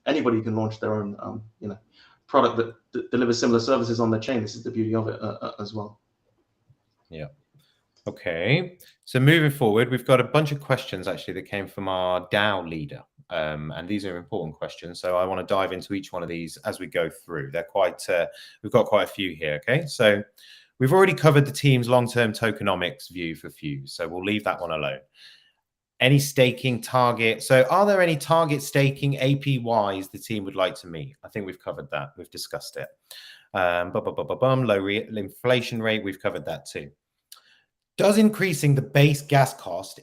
anybody can launch their own product that delivers similar services on their chain. This is the beauty of it as well. Yeah. Okay. So moving forward, we've got a bunch of questions actually that came from our DAO leader. And these are important questions. So I want to dive into each one of these as we go through. They're quite, we've got quite a few here. Okay. So we've already covered the team's long-term tokenomics view for Fuse. So we'll leave that one alone. Any staking target? So are there any target staking APYs the team would like to meet? I think we've covered that. We've discussed it. Low inflation rate. We've covered that too. Does increasing the base gas cost,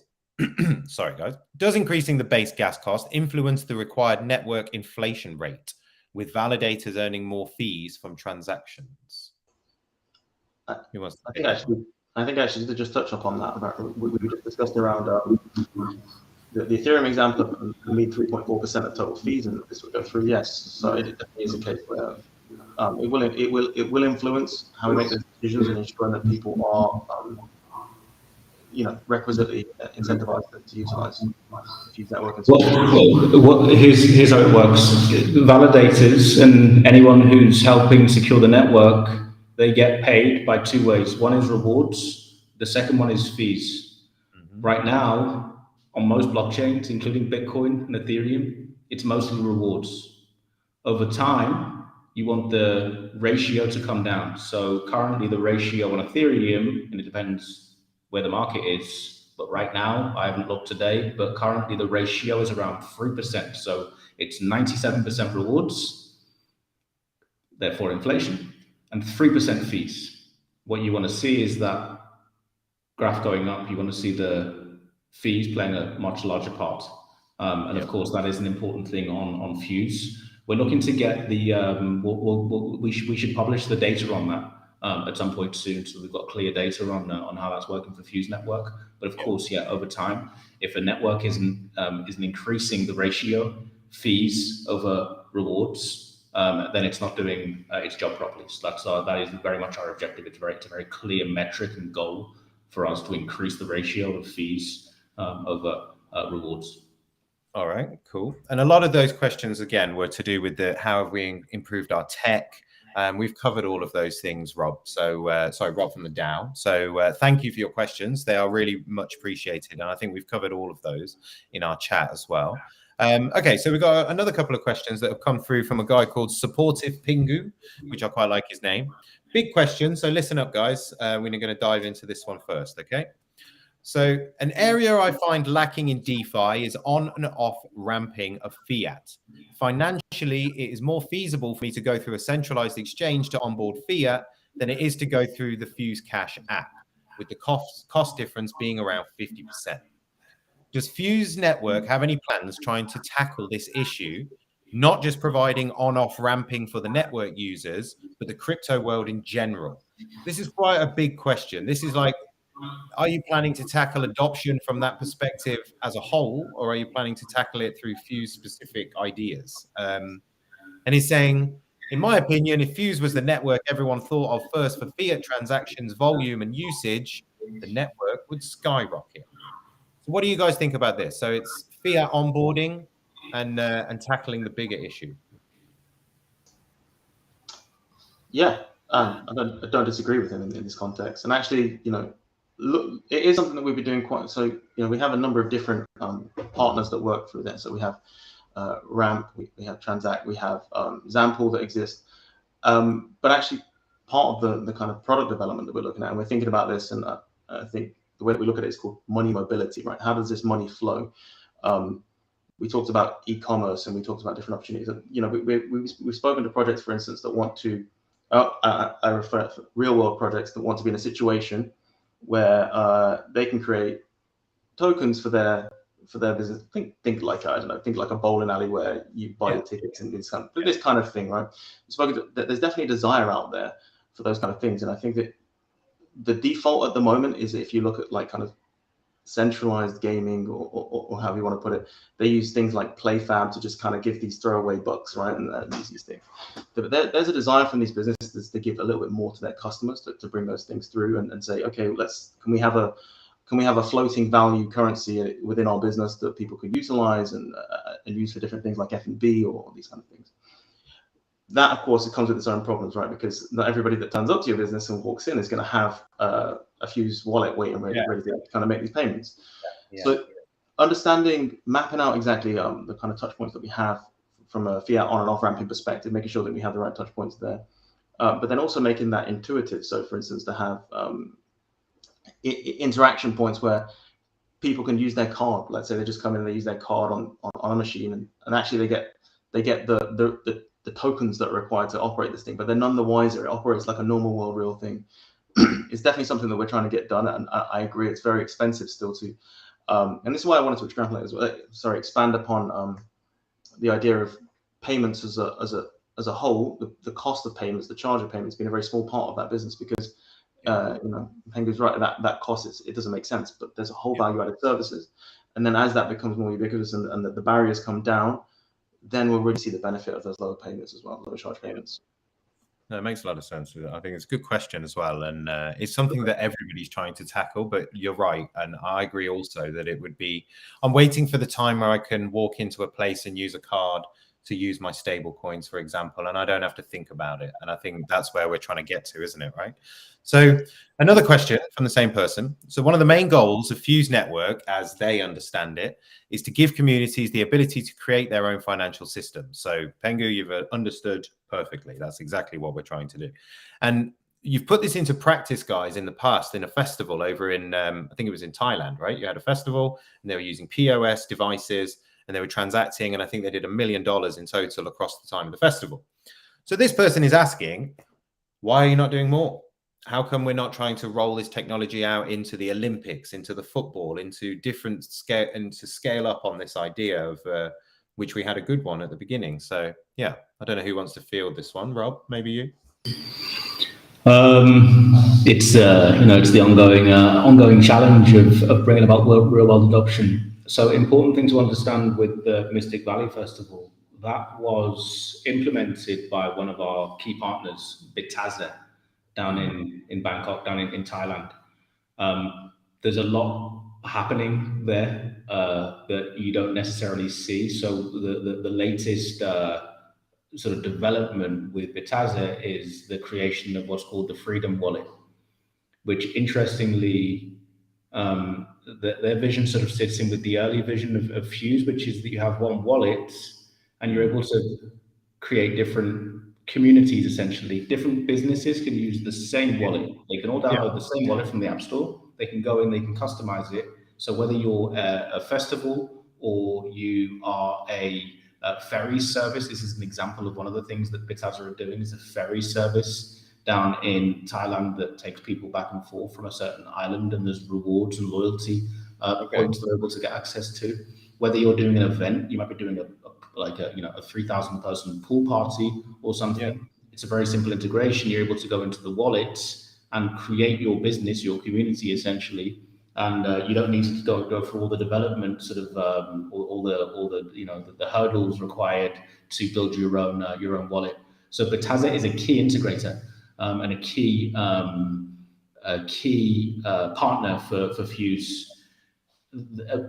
sorry guys, does increasing the base gas cost influence the required network inflation rate with validators earning more fees from transactions? I think actually to just touch upon that, we just discussed around the Ethereum example of me 3.4% of total fees, and this will go through. Yes, so it definitely is a case where it will influence how we make those decisions and ensure that people are requisitely incentivized to utilize Fuse network. Here's how it works. Validators and anyone who's helping secure the network, they get paid by two ways. One is rewards. The second one is fees. Right now, on most blockchains, including Bitcoin and Ethereum, it's mostly rewards. Over time, you want the ratio to come down. So currently the ratio on Ethereum, and it depends where the market is, but right now, I haven't looked today, but currently the ratio is around 3%. So it's 97% rewards, therefore inflation, and 3% fees. What you want to see is that graph going up. You want to see the fees playing a much larger part. And of course, that is an important thing on Fuse. We're looking to get the, we should publish the data on that. at some point soon, so we've got clear data on how that's working for Fuse network. But of course, yeah, over time, if a network isn't increasing the ratio fees over rewards, then it's not doing its job properly. So that is very much our objective. It's a very clear metric and goal for us to increase the ratio of fees over rewards. All right, cool. And a lot of those questions, again, were to do with how have we improved our tech. We've covered all of those things, Rob. So, sorry, Rob from the DAO. So thank you for your questions. They are really much appreciated. And I think we've covered all of those in our chat as well. Okay, so we've got another couple of questions that have come through from a guy called Supportive Pingu, which I quite like his name. Big question. So listen up, guys. We're going to dive into this one first, okay? So an area I find lacking in DeFi is on and off ramping of fiat. Financially, it is more feasible for me to go through a centralized exchange to onboard fiat than it is to go through the Fuse Cash app, with the cost difference being around 50%. Does Fuse Network have any plans trying to tackle this issue, not just providing on-off ramping for the network users, but the crypto world in general? This is quite a big question. This is like, are you planning to tackle adoption from that perspective as a whole, or are you planning to tackle it through Fuse specific ideas? And he's saying, in my opinion, if Fuse was the network everyone thought of first for fiat transactions, volume and usage, the network would skyrocket. So what do you guys think about this? So it's fiat onboarding and tackling the bigger issue. Yeah, I don't disagree with him in this context. And actually, look, it is something that we've been doing quite. So, we have a number of different partners that work through there. So we have Ramp, we have Transact, we have Xample that exist. But actually, part of the kind of product development that we're looking at, and we're thinking about this, and I think the way that we look at it is called money mobility, right? How does this money flow? We talked about e-commerce and we talked about different opportunities. We've spoken to projects, for instance, that want to. I refer to real world projects that want to be in a situation where they can create tokens for their business. Think like a bowling alley where you buy the tickets and this kind of thing, right? There's definitely a desire out there for those kind of things, and I think that the default at the moment is, if you look at like kind of centralized gaming or however you want to put it, they use things like PlayFab to just kind of give these throwaway bucks, right? And these things. But there's a desire from these businesses to give a little bit more to their customers to bring those things through and say, okay, can we have a floating value currency within our business that people could utilize and use for different things like F&B or these kind of things. That, of course, it comes with its own problems, right? Because not everybody that turns up to your business and walks in is going to have a Fuse wallet waiting ready to kind of make these payments. Yeah. So mapping out exactly the kind of touch points that we have from a fiat on and off ramping perspective, making sure that we have the right touch points there, but then also making that intuitive. So, for instance, to have interaction points where people can use their card. Let's say they just come in and they use their card on a machine, and actually they get the tokens that are required to operate this thing, but they're none the wiser. It operates like a normal world real thing. It's definitely something that we're trying to get done, and I agree it's very expensive still to. And this is why I wanted to extrapolate as well. Expand upon the idea of payments as a whole. The cost of payments, the charge of payments, being a very small part of that business, because Pengu's right, that cost it doesn't make sense. But there's a whole value-added services, and then as that becomes more ubiquitous and the barriers come down, then we'll really see the benefit of those lower payments as well, lower charge payments. No, it makes a lot of sense. I think it's a good question as well. And it's something that everybody's trying to tackle, but you're right. And I agree also that it would be, I'm waiting for the time where I can walk into a place and use a card to use my stable coins, for example, and I don't have to think about it. And I think that's where we're trying to get to, isn't it? Right. So another question from the same person. So one of the main goals of Fuse Network, as they understand it, is to give communities the ability to create their own financial system. So Pengu, you've understood perfectly. That's exactly what we're trying to do. And you've put this into practice, guys, in the past in a festival over in, I think it was in Thailand, right? You had a festival and they were using POS devices and they were transacting. And I think they did $1 million in total across the time of the festival. So this person is asking, why are you not doing more? How come we're not trying to roll this technology out into the Olympics, into the football, into different scale, and to scale up on this idea of which we had a good one at the beginning. So yeah, I don't know who wants to field this one. Rob, maybe you. It's it's the ongoing challenge of bringing about real world adoption. So important thing to understand with the Mystic Valley Festival, that was implemented by one of our key partners, Bitaza, down in Bangkok, down in Thailand. There's a lot happening there that you don't necessarily see. So the latest sort of development with Bitaza is the creation of what's called the Freedom Wallet, which interestingly, their vision sort of sits in with the early vision of Fuse, which is that you have one wallet and you're able to create different communities, essentially. Different businesses can use the same wallet. They can all download the same wallet from the App Store. They can go in, they can customize it. So whether you're a festival or you are a ferry service, this is an example of one of the things that Bitaza are doing, is a ferry service down in Thailand that takes people back and forth from a certain island, and there's rewards and loyalty points they're able to get access to. Whether you're doing an event, you might be doing a 3,000 person pool party or something. Yeah. It's a very simple integration. You're able to go into the wallet and create your business, your community, essentially, and you don't need to go through all the development sort of all the hurdles required to build your own wallet. So Bitaza is a key integrator and a key partner for Fuse.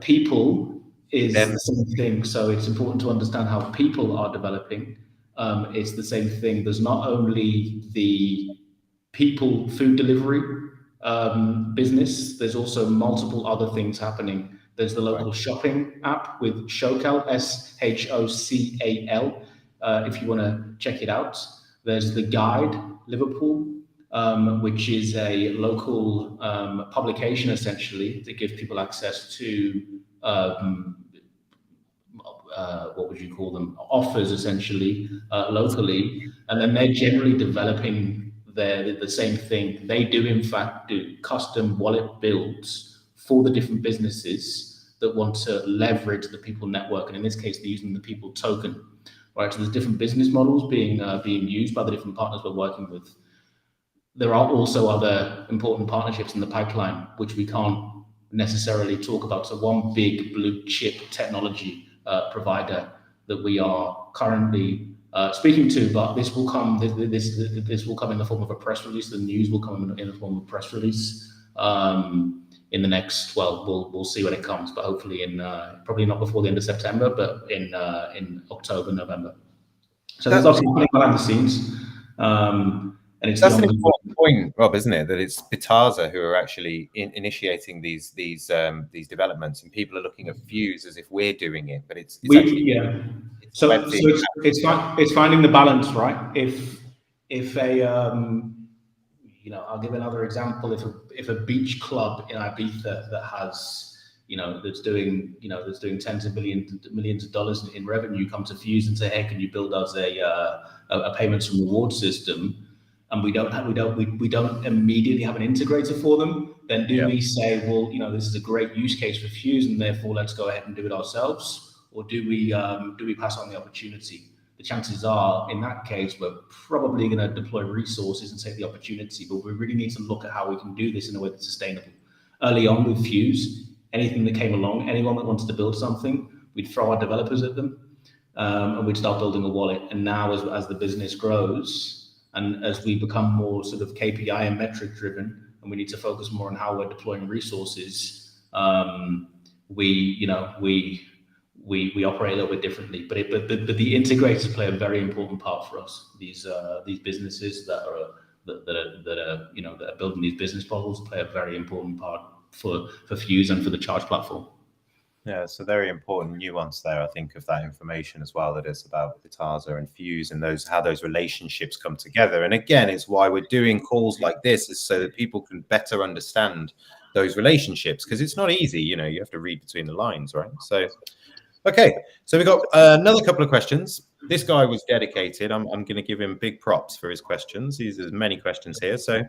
People is the same thing, so it's important to understand how people are developing. It's the same thing. There's not only the people food delivery business, there's also multiple other things happening. There's the local shopping app with Shocal, SHOCAL, if you want to check it out. There's the Guide Liverpool, which is a local publication, essentially, that gives people access to what would you call them? Offers, essentially, locally. And then they're generally developing the same thing. They do, in fact, do custom wallet builds for the different businesses that want to leverage the people network. And in this case, they're using the people token. Right, so there's different business models being used by the different partners we're working with. There are also other important partnerships in the pipeline, which we can't necessarily talk about. So one big blue chip technology provider that we are currently speaking to, but this will come. This will come in the form of a press release. The news will come in the form of a press release in the next. Well, we'll see when it comes, but hopefully in probably not before the end of September, but in October, November. So there's obviously something behind the scenes. And it's that's an important point, Rob, isn't it? That it's Bitaza who are actually initiating these developments, and people are looking at Fuse as if we're doing it, but it's actually, yeah. So it's finding the balance, right? If a I'll give another example. If a beach club in Ibiza that has that's doing tens of millions of dollars in revenue come to Fuse and say, hey, can you build us a payments and reward system? And we don't immediately have an integrator for them, then do we say, well, this is a great use case for Fuse, and therefore let's go ahead and do it ourselves, or do we pass on the opportunity? The chances are, in that case, we're probably going to deploy resources and take the opportunity, but we really need to look at how we can do this in a way that's sustainable. Early on with Fuse, anything that came along, anyone that wanted to build something, we'd throw our developers at them, and we'd start building a wallet. And now, as the business grows, and as we become more sort of KPI and metric driven, and we need to focus more on how we're deploying resources, we operate a little bit differently. But the integrators play a very important part for us. These businesses that are building these business models play a very important part for Fuse and for the Charge platform. Yeah, it's a very important nuance there, I think, of that information as well, that it's about Bitaza and Fuse and how those relationships come together. And again, it's why we're doing calls like this, is so that people can better understand those relationships, because it's not easy, you have to read between the lines, right? So, okay, so we got another couple of questions. This guy was dedicated. I'm going to give him big props for his questions. There's many questions here. So,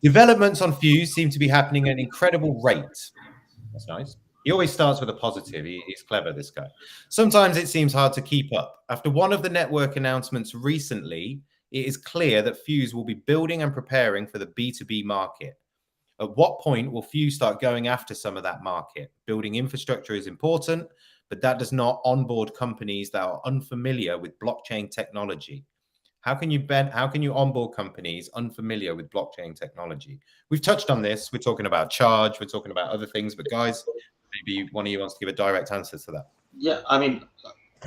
developments on Fuse seem to be happening at an incredible rate. That's nice. He always starts with a positive. He's clever, this guy. Sometimes it seems hard to keep up. After one of the network announcements recently, it is clear that Fuse will be building and preparing for the B2B market. At what point will Fuse start going after some of that market? Building infrastructure is important, but that does not onboard companies that are unfamiliar with blockchain technology. How can you onboard companies unfamiliar with blockchain technology? We've touched on this. We're talking about charge. We're talking about other things. But guys, maybe one of you wants to give a direct answer to that. Yeah, I mean,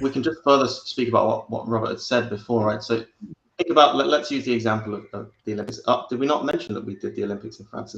we can just further speak about what Robert had said before, right? So think about, let's use the example of the Olympics. Did we not mention that we did the Olympics in France?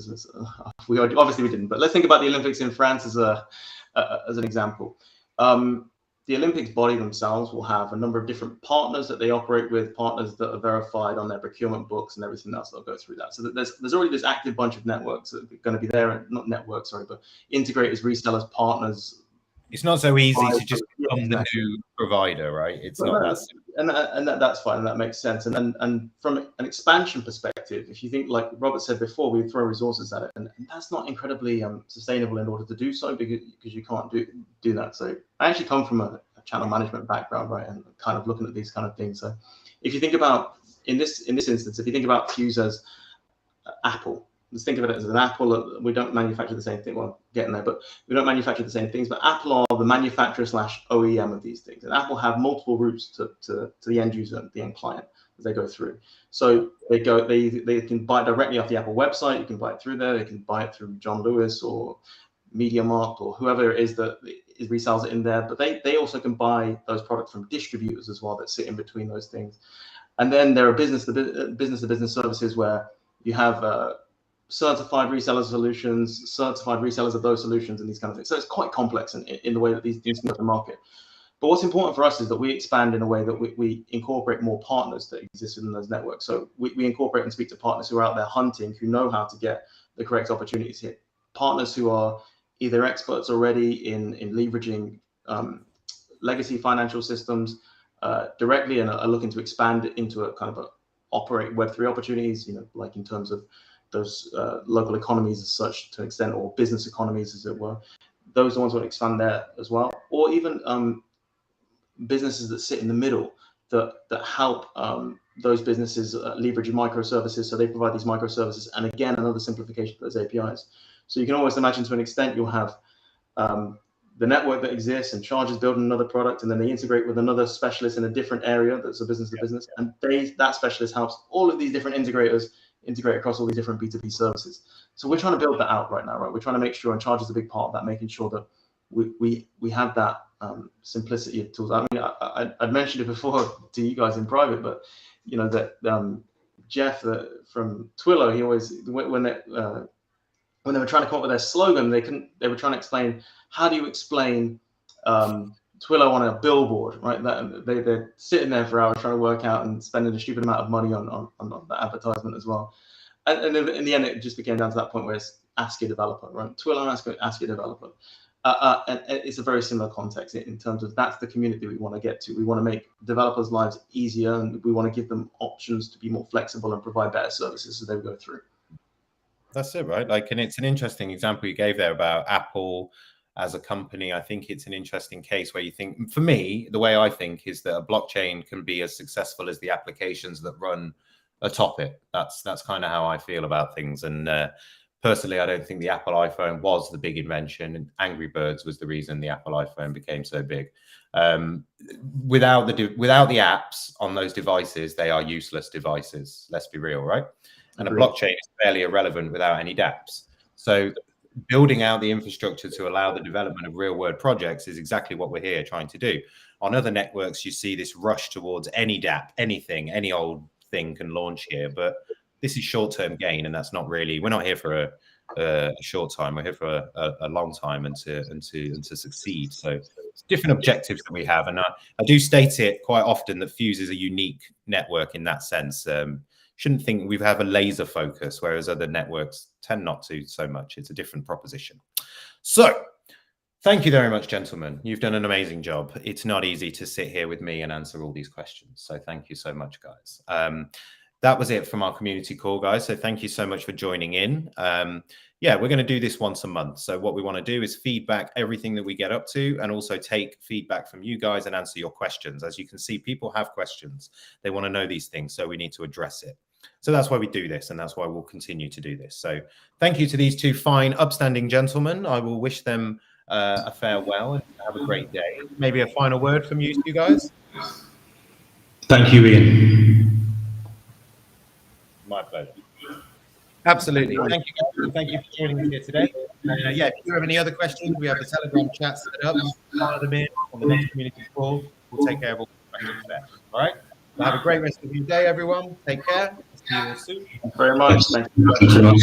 Obviously we didn't, but let's think about the Olympics in France as an example. The Olympics body themselves will have a number of different partners that they operate with, partners that are verified on their procurement books and everything else. They'll go through that. So that there's already this active bunch of networks that are going to be there, not networks, sorry, but integrators, resellers, partners. It's not so easy to just become the new provider, right? It's not that simple. And that's fine, and that makes sense. And from an expansion perspective, if you think, like Robert said before, we throw resources at it, and that's not incredibly sustainable in order to do so, because you can't do that. So I actually come from a channel management background, right, and kind of looking at these kind of things. So if you think about in this instance, if you think about Fuse as Apple. Let's think of it as an Apple. We don't manufacture the same thing. Well, getting there, but we don't manufacture the same things. But Apple are the manufacturer / OEM of these things, and Apple have multiple routes to the end user, the end client, as they go through. So they can buy it directly off the Apple website. You can buy it through there. They can buy it through John Lewis or MediaMarkt or whoever it is that resells it in there. But they also can buy those products from distributors as well that sit in between those things. And then there are business to business services where you have certified reseller solutions, certified resellers of those solutions, and these kind of things. So it's quite complex in the way that these things go to market. But what's important for us is that we expand in a way that we incorporate more partners that exist within those networks. So we incorporate and speak to partners who are out there hunting, who know how to get the correct opportunities here. Partners who are either experts already in leveraging legacy financial systems directly and are looking to expand into a kind of operate Web3 opportunities, like in terms of those local economies as such to an extent, or business economies as it were. Those are the ones that expand there as well, or even businesses that sit in the middle that help those businesses leverage microservices. So they provide these microservices, and again, another simplification of those APIs. So you can almost imagine, to an extent, you'll have the network that exists and charges building another product, and then they integrate with another specialist in a different area that's a business to business, and that specialist helps all of these different integrators integrate across all these different B2B services. So we're trying to build that out right now, right? We're trying to make sure, and charge is a big part of that, making sure that we have that simplicity of tools. I mean, I'd mentioned it before to you guys in private, but that Jeff from Twilio, he always, when they were trying to come up with their slogan, they were trying to explain, how do you explain Twilio on a billboard, right? They're sitting there for hours trying to work out and spending a stupid amount of money on the advertisement as well. And in the end, it just came down to that point where it's ask a developer, right? Twilio and ask a developer. And it's a very similar context in terms of that's the community we want to get to. We want to make developers' lives easier, and we want to give them options to be more flexible and provide better services as they go through. That's it, right? And it's an interesting example you gave there about Apple as a company. I think it's an interesting case where you think, for me, the way I think is that a blockchain can be as successful as the applications that run atop it. That's kind of how I feel about things. And personally, I don't think the Apple iPhone was the big invention, and Angry Birds was the reason the Apple iPhone became so big. Without the apps on those devices, they are useless devices. Let's be real, right? And a blockchain is fairly irrelevant without any dApps. So building out the infrastructure to allow the development of real-world projects is exactly what we're here trying to do. On other networks, you see this rush towards any dApp, anything, any old thing can launch here, but this is short-term gain, and that's not really. We're not here for a short time. We're here for a long time, and to succeed. So it's different objectives that we have, and I do state it quite often that Fuse is a unique network in that sense. Shouldn't think we have a laser focus, whereas other networks tend not to so much. It's a different proposition. So thank you very much, gentlemen. You've done an amazing job. It's not easy to sit here with me and answer all these questions. So thank you so much, guys. That was it from our community call, guys. So thank you so much for joining in. yeah, we're going to do this once a month. So what we want to do is feedback everything that we get up to, and also take feedback from you guys and answer your questions. As you can see, people have questions. They want to know these things, so we need to address it. So that's why we do this, and that's why we'll continue to do this. So thank you to these two fine, upstanding gentlemen. I will wish them a farewell and have a great day. Maybe a final word from you two guys? Thank you, Ian. My pleasure. Absolutely. Thank you, guys. And thank you for joining us here today. Yeah, if you have any other questions, we have the Telegram chat set up. Fire them in on the next community call. We'll take care of all the questions there. All right. So have a great rest of your day, everyone. Take care. See you all soon. Thank you very much. Thank you. Thank you very much.